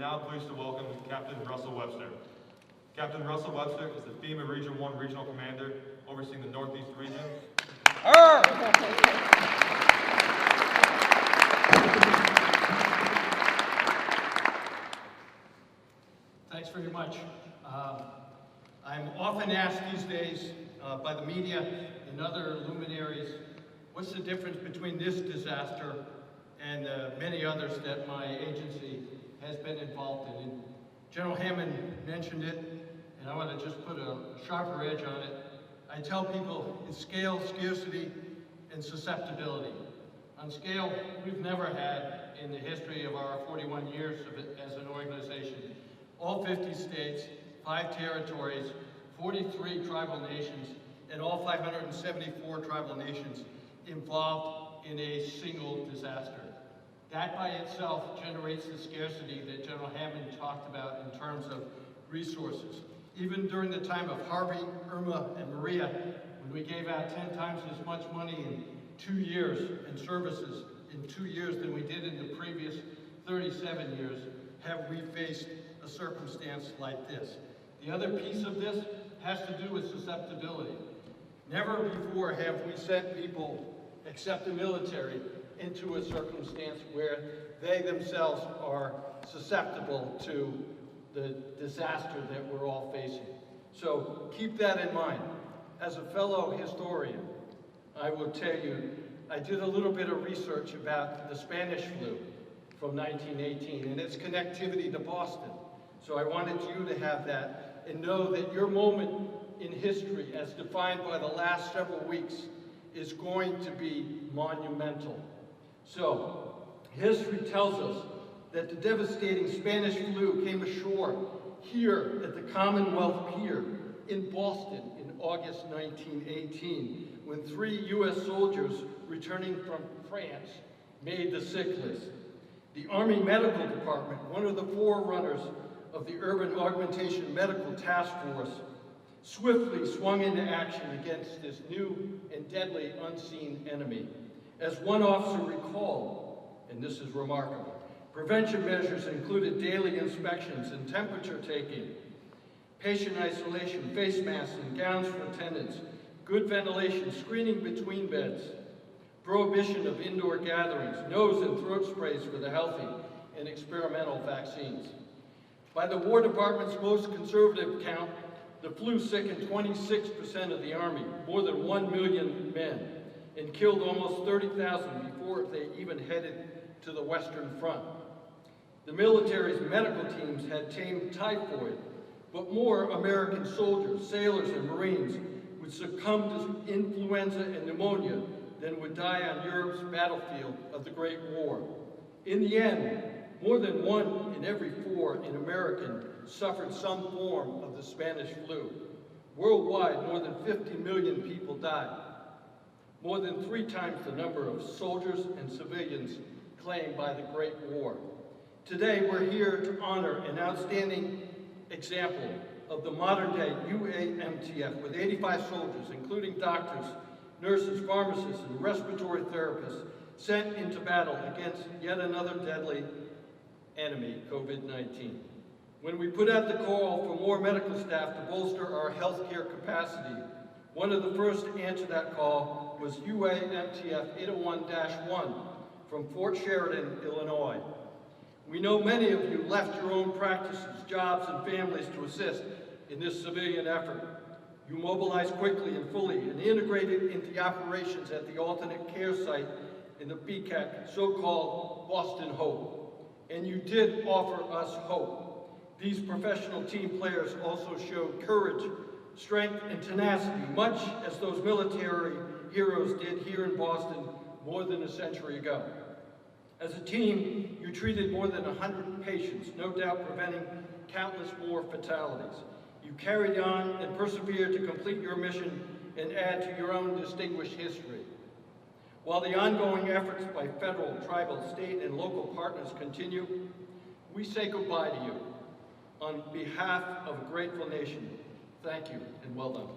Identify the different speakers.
Speaker 1: now pleased to welcome Captain Russell Webster. Captain Russell Webster is the FEMA Region 1 Regional Commander overseeing the Northeast region.
Speaker 2: Thanks very much. I'm often asked these days by the media and other luminaries, what's the difference between this disaster and many others that my agency has been involved in? And General Hammond mentioned it, and I want to just put a sharper edge on it. I tell people it's scale, scarcity, and susceptibility. On scale, we've never had in the history of our 41 years of it as an organization, all 50 states, 5 territories, 43 tribal nations, and all 574 tribal nations involved in a single disaster. That by itself generates the scarcity that General Hammond talked about in terms of resources. Even during the time of Harvey, Irma, and Maria, when we gave out 10 times as much money in 2 years and services in 2 years than we did in the previous 37 years, have we faced a circumstance like this. The other piece of this has to do with susceptibility. Never before have we sent people, except the military, into a circumstance where they themselves are susceptible to the disaster that we're all facing. So keep that in mind. As a fellow historian, I will tell you, I did a little bit of research about the Spanish flu from 1918 and its connectivity to Boston. So I wanted you to have that and know that your moment in history, as defined by the last several weeks, is going to be monumental. So, history tells us that the devastating Spanish flu came ashore here at the Commonwealth Pier in Boston in August 1918, when 3 U.S. soldiers returning from France made the sick list. The Army Medical Department, one of the forerunners of the Urban Augmentation Medical Task Force, swiftly swung into action against this new and deadly unseen enemy. As one officer recalled, and this is remarkable, prevention measures included daily inspections and temperature taking, patient isolation, face masks and gowns for attendants, good ventilation, screening between beds, prohibition of indoor gatherings, nose and throat sprays for the healthy, and experimental vaccines. By the War Department's most conservative count, the flu sickened 26% of the Army, more than 1 million men, and killed almost 30,000 before they even headed to the Western Front. The military's medical teams had tamed typhoid, but more American soldiers, sailors, and Marines would succumb to influenza and pneumonia than would die on Europe's battlefield of the Great War. In the end, more than 1 in every 4 in American suffered some form of the Spanish flu. Worldwide, more than 50 million people died, more than 3 times the number of soldiers and civilians claimed by the Great War. Today, we're here to honor an outstanding example of the modern-day UAMTF with 85 soldiers, including doctors, nurses, pharmacists, and respiratory therapists sent into battle against yet another deadly enemy, COVID-19. When we put out the call for more medical staff to bolster our healthcare capacity, one of the first to answer that call was UAMTF 801-1 from Fort Sheridan, Illinois. We know many of you left your own practices, jobs, and families to assist in this civilian effort. You mobilized quickly and fully and integrated into the operations at the alternate care site in the BCAC, so-called Boston Hope. And you did offer us hope. These professional team players also showed courage, strength, and tenacity, much as those military heroes did here in Boston more than a century ago. As a team, you treated more than 100 patients, no doubt preventing countless more fatalities. You carried on and persevered to complete your mission and add to your own distinguished history. While the ongoing efforts by federal, tribal, state, and local partners continue, we say goodbye to you. On behalf of a grateful nation, thank you and well done.